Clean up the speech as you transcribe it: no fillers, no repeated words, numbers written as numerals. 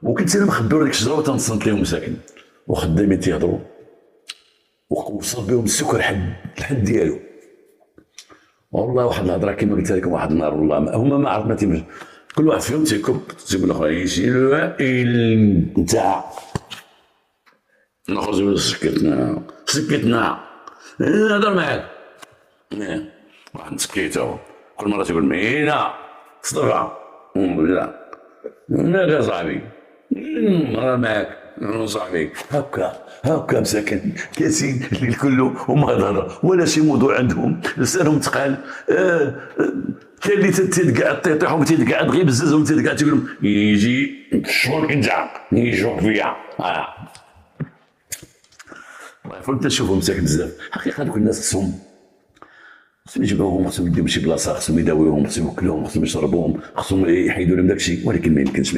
وكنت انا مخبي ورا ديك الشجره وتنصنت لهم مساكن وخدامين تيهضروا، وصل بهم السكر الحد ديالو. والله واحد الهضره كما قلت لكم واحد النهار، والله هما ما عرفنا تيمش، كل واحد فيهم تيكب تيقول الاخر يجي الوائل نتاع نخرج من سكتنا نهضر معاك واحد مسكيته كل مره تيقول مينا صدفه لا لا صاحبي نهضر معاك صاحبي هكا مساكن كاسين الليل كله وما هضر ولا شي موضوع عندهم، لسانهم تقال. كاين اللي تيتقعد تيطيحهم تيتقعد غير بززهم تيتقعد تيقول لهم يجي شغل كنجا يجوك فيا. الله يفرض تشوفهم مساكن بزاف. حقيقه هذوك الناس خصهم يجيبوهم، خصهم يديهم شي بلاصه، خصهم يداويوهم، خصهم ياكلوهم، خصهم يشربوهم، خصهم يحيدوا لهم داكشي، ولكن ما يمكنش